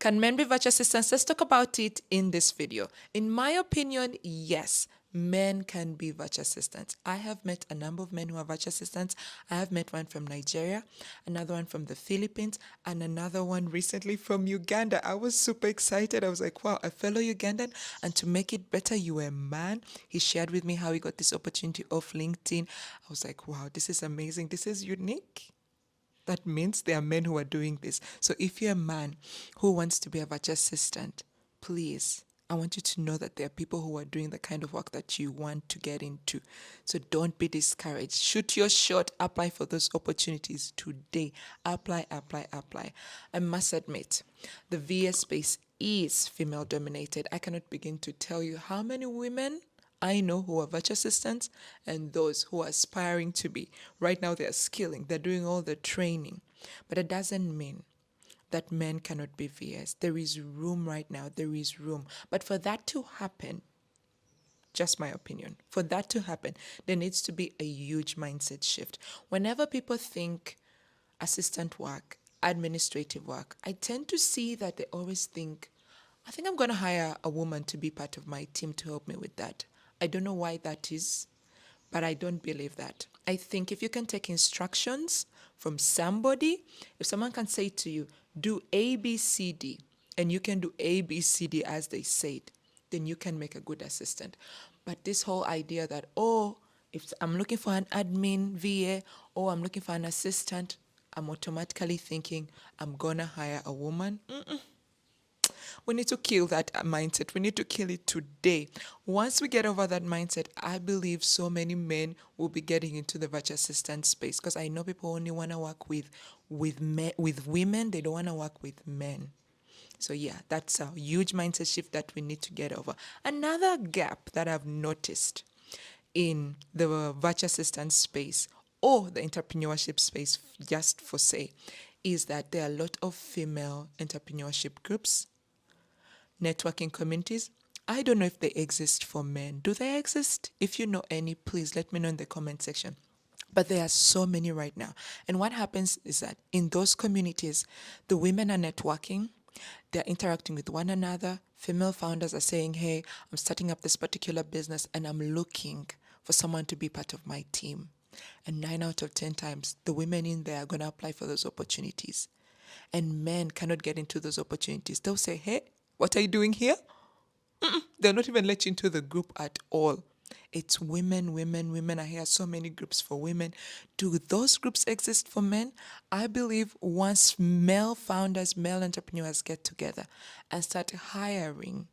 Can men be virtual assistants? Let's talk about it in this video. In my opinion, yes, men can be virtual assistants. I have met a number of men who are virtual assistants. I have met one from Nigeria, another one from the Philippines, and another one recently from Uganda. I was super excited. I was like, wow, a fellow Ugandan. And to make it better, you were a man. He shared with me how he got this opportunity off LinkedIn. I was like, wow, this is amazing. This is unique. That means there are men who are doing this. So if you're a man who wants to be a virtual assistant, please, I want you to know that there are people who are doing the kind of work that you want to get into. So don't be discouraged. Shoot your shot. Apply for those opportunities today. Apply, apply, apply. I must admit, the VS space is female dominated. I cannot begin to tell you how many women I know who are virtual assistants and those who are aspiring to be. Right now, they're skilling, they're doing all the training. But it doesn't mean that men cannot be VS. There is room right now, there is room. But for that to happen, just my opinion, for that to happen, there needs to be a huge mindset shift. Whenever people think assistant work, administrative work, I tend to see that they always think, I think I'm going to hire a woman to be part of my team to help me with that. I don't know why that is, but I don't believe that. I think if you can take instructions from somebody, if someone can say to you, do A, B, C, D, and you can do A, B, C, D as they said, then you can make a good assistant. But this whole idea that, oh, if I'm looking for an admin VA or I'm looking for an assistant, I'm automatically thinking I'm gonna hire a woman. We need to kill that mindset. We need to kill it today. Once we get over that mindset, I believe so many men will be getting into the virtual assistant space because I know people only want to work with women. They don't want to work with men. So yeah, that's a huge mindset shift that we need to get over. Another gap that I've noticed in the virtual assistant space or the entrepreneurship space, just for say, is that there are a lot of female entrepreneurship groups, networking communities. I don't know if they exist for men. Do they exist? If you know any, please let me know in the comment section. But there are so many right now. And what happens is that in those communities, the women are networking, they're interacting with one another. Female founders are saying, hey, I'm starting up this particular business and I'm looking for someone to be part of my team. And 9 out of 10 times, the women in there are going to apply for those opportunities. And men cannot get into those opportunities. They'll say, hey, what are you doing here? They'll not even let you into the group at all. It's women, women, women. I hear so many groups for women. Do those groups exist for men? I believe once male founders, male entrepreneurs get together and start hiring,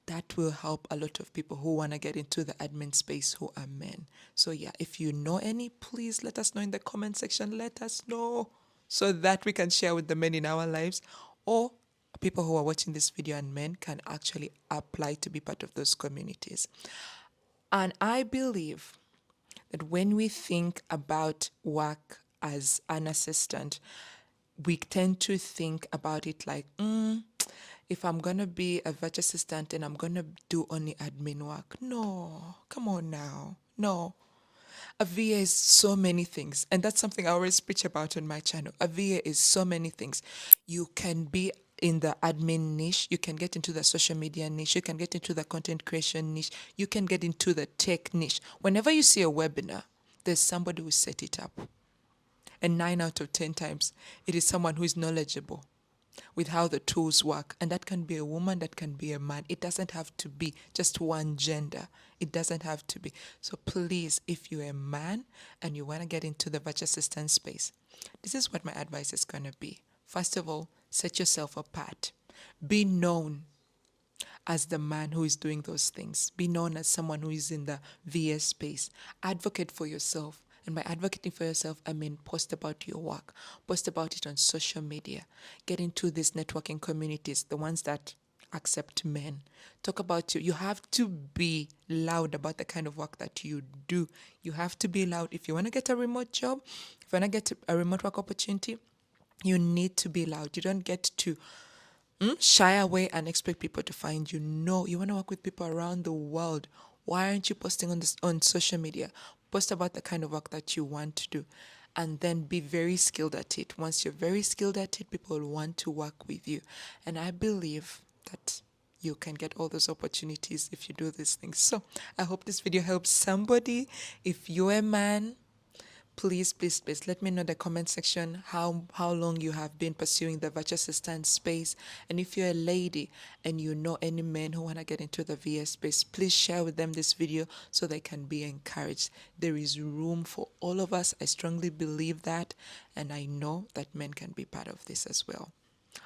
that will help a lot of people who want to get into the admin space who are men. So yeah, if you know any, please let us know in the comment section. Let us know so that we can share with the men in our lives, or people who are watching this video and men can actually apply to be part of those communities. And I believe that when we think about work as an assistant, we tend to think about it like, if I'm going to be a virtual assistant and I'm going to do only admin work. No, come on now. No. A VA is so many things. And that's something I always preach about on my channel. A VA is so many things. You can be in the admin niche, you can get into the social media niche, you can get into the content creation niche, you can get into the tech niche. Whenever you see a webinar, there's somebody who set it up. And 9 out of 10 times, it is someone who is knowledgeable with how the tools work. And that can be a woman, that can be a man. It doesn't have to be just one gender. It doesn't have to be. So please, if you're a man and you want to get into the virtual assistant space, this is what my advice is going to be. First of all, set yourself apart. Be known as the man who is doing those things. Be known as someone who is in the VS space. Advocate for yourself. And by advocating for yourself, I mean post about your work, post about it on social media, get into these networking communities, the ones that accept men. Talk about you. You have to be loud about the kind of work that you do. You have to be loud. If you want to get a remote job, if you want to get a remote work opportunity, you need to be loud. You don't get to shy away and expect people to find you. No, you want to work with people around the world. Why aren't you posting on social media? Post about the kind of work that you want to do. and then be very skilled at it. Once you're very skilled at it, people will want to work with you. And I believe that you can get all those opportunities if you do these things. So I hope this video helps somebody. If you're a man, please let me know in the comment section how long you have been pursuing the virtual assistant space. And if you're a lady and you know any men who want to get into the VA space, please share with them this video so they can be encouraged. There is room for all of us. I strongly believe that, and I know that men can be part of this as well.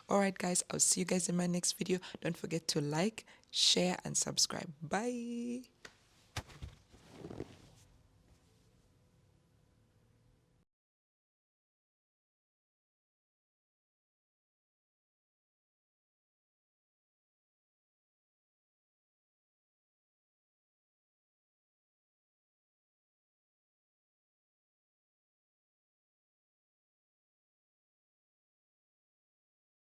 Alright guys, I'll see you guys in my next video. Don't forget to like, share and subscribe. Bye.